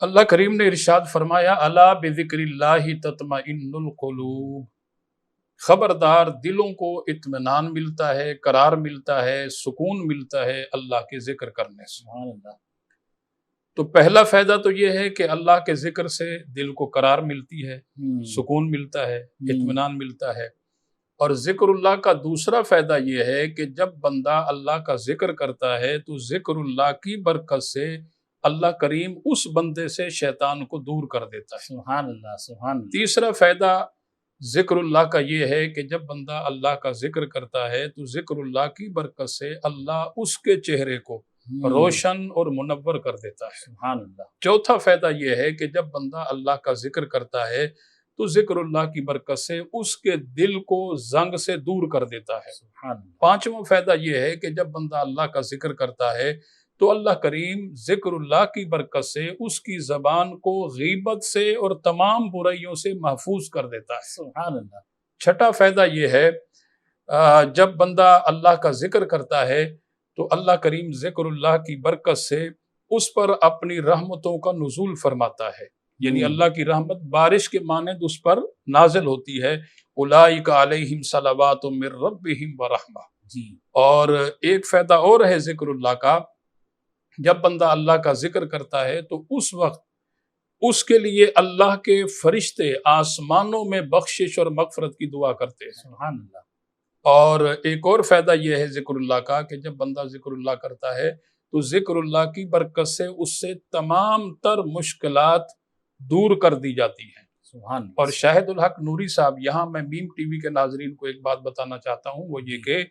اللہ کریم نے ارشاد فرمایا الا بذکراللہ تطمئن القلوب، خبردار دلوں کو اطمینان ملتا ہے، قرار ملتا ہے، سکون ملتا ہے اللہ کے ذکر کرنے سے۔ سبحان اللہ۔ تو پہلا فائدہ تو یہ ہے کہ اللہ کے ذکر سے دل کو قرار ملتی ہے، سکون ملتا ہے، اطمینان ملتا ہے۔ اور ذکر اللہ کا دوسرا فائدہ یہ ہے کہ جب بندہ اللہ کا ذکر کرتا ہے تو ذکر اللہ کی برکت سے اللہ کریم اس بندے سے شیطان کو دور کر دیتا ہے۔ سبحان اللہ، سبحان اللہ۔ تیسرا فائدہ ذکر اللہ کا یہ ہے کہ جب بندہ اللہ کا ذکر کرتا ہے تو ذکر اللہ کی برکت سے اللہ اس کے چہرے کو روشن اور منور کر دیتا ہے۔ سبحان اللہ۔ چوتھا فائدہ یہ ہے کہ جب بندہ اللہ کا ذکر کرتا ہے تو ذکر اللہ کی برکت سے اس کے دل کو زنگ سے دور کر دیتا ہے۔ سبحان اللہ۔ پانچواں فائدہ یہ ہے کہ جب بندہ اللہ کا ذکر کرتا ہے تو اللہ کریم ذکر اللہ کی برکت سے اس کی زبان کو غیبت سے اور تمام برائیوں سے محفوظ کر دیتا ہے۔ سبحان اللہ۔ چھٹا فائدہ یہ ہے جب بندہ اللہ کا ذکر کرتا ہے تو اللہ کریم ذکر اللہ کی برکت سے اس پر اپنی رحمتوں کا نزول فرماتا ہے، یعنی اللہ کی رحمت بارش کے مانند اس پر نازل ہوتی ہے۔ اولئک علیہم صلوات من ربہم ورحمہ۔ جی۔ اور ایک فائدہ اور ہے ذکر اللہ کا، جب بندہ اللہ کا ذکر کرتا ہے تو اس وقت اس کے لیے اللہ کے فرشتے آسمانوں میں بخشش اور مغفرت کی دعا کرتے ہیں۔ سبحان اللہ۔ اور ایک اور فائدہ یہ ہے ذکر اللہ کا کہ جب بندہ ذکر اللہ کرتا ہے تو ذکر اللہ کی برکت سے اس سے تمام تر مشکلات دور کر دی جاتی ہیں۔ سبحان اللہ۔ اور شاہد الحق نوری صاحب، یہاں میں میم ٹی وی کے ناظرین کو ایک بات بتانا چاہتا ہوں، وہ یہ کہ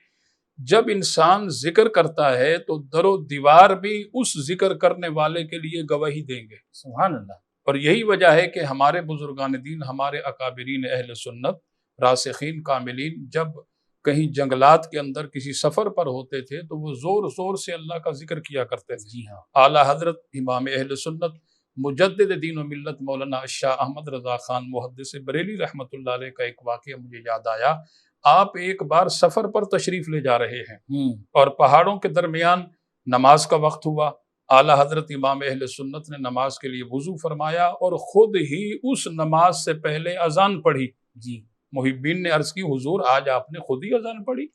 جب انسان ذکر کرتا ہے تو در و دیوار بھی اس ذکر کرنے والے کے لیے گواہی دیں گے۔ سبحان اللہ۔ اور یہی وجہ ہے کہ ہمارے بزرگان دین، ہمارے اکابرین اہل سنت، راسخین کاملین جب کہیں جنگلات کے اندر کسی سفر پر ہوتے تھے تو وہ زور زور سے اللہ کا ذکر کیا کرتے تھے۔ جی ہاں۔ اعلیٰ حضرت امام اہل سنت مجدد دین و ملت مولانا شاہ احمد رضا خان محدث بریلی رحمۃ اللہ علیہ کا ایک واقعہ مجھے یاد آیا۔ آپ ایک بار سفر پر تشریف لے جا رہے ہیں اور پہاڑوں کے درمیان نماز کا وقت ہوا۔ اعلیٰ حضرت امام اہل سنت نے نماز کے لیے وضو فرمایا اور خود ہی اس نماز سے پہلے اذان پڑھی۔ جی۔ محبین نے عرض کی حضور آج آپ نے خود ہی اذان پڑھی؟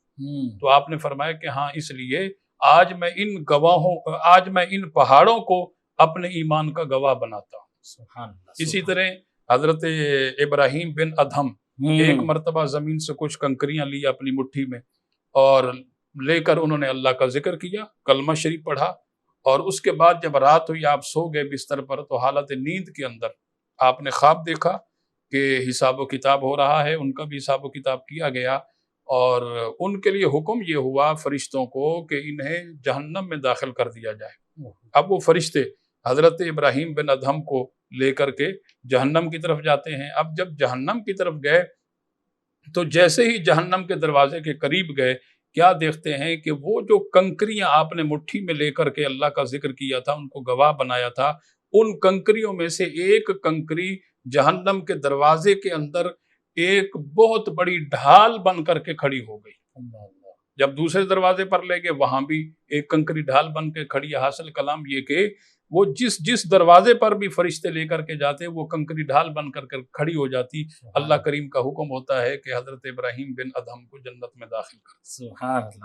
تو آپ نے فرمایا کہ ہاں، اس لیے آج میں ان پہاڑوں کو اپنے ایمان کا گواہ بناتا ہوں۔ سبحان اللہ۔ اسی طرح حضرت ابراہیم بن ادہم ایک مرتبہ زمین سے کچھ کنکریاں لی اپنی مٹھی میں اور لے کر انہوں نے اللہ کا ذکر کیا، کلمہ شریف پڑھا، اور اس کے بعد جب رات ہوئی آپ سو گئے بستر پر تو حالت نیند کے اندر آپ نے خواب دیکھا کہ حساب و کتاب ہو رہا ہے، ان کا بھی حساب و کتاب کیا گیا اور ان کے لیے حکم یہ ہوا فرشتوں کو کہ انہیں جہنم میں داخل کر دیا جائے۔ اب وہ فرشتے حضرت ابراہیم بن ادہم کو لے کر کے جہنم کی طرف جاتے ہیں۔ اب جب جہنم کی طرف گئے تو جیسے ہی جہنم کے دروازے کے قریب گئے، کیا دیکھتے ہیں کہ وہ جو کنکریاں آپ نے مٹھی میں لے کر کے اللہ کا ذکر کیا تھا، ان کو گواہ بنایا تھا، ان کنکریوں میں سے ایک کنکری جہنم کے دروازے کے اندر ایک بہت بڑی ڈھال بن کر کے کھڑی ہو گئی۔ جب دوسرے دروازے پر لے گئے وہاں بھی ایک کنکری ڈھال بن کے کھڑی ہے۔ حاصل کلام یہ کہ وہ جس دروازے پر بھی فرشتے لے کر کے جاتے وہ کنکری ڈھال بن کر کھڑی ہو جاتی۔ اللہ کریم کا حکم ہوتا ہے کہ حضرت ابراہیم بن ادہم کو جنت میں داخل کر۔ سبحان اللہ۔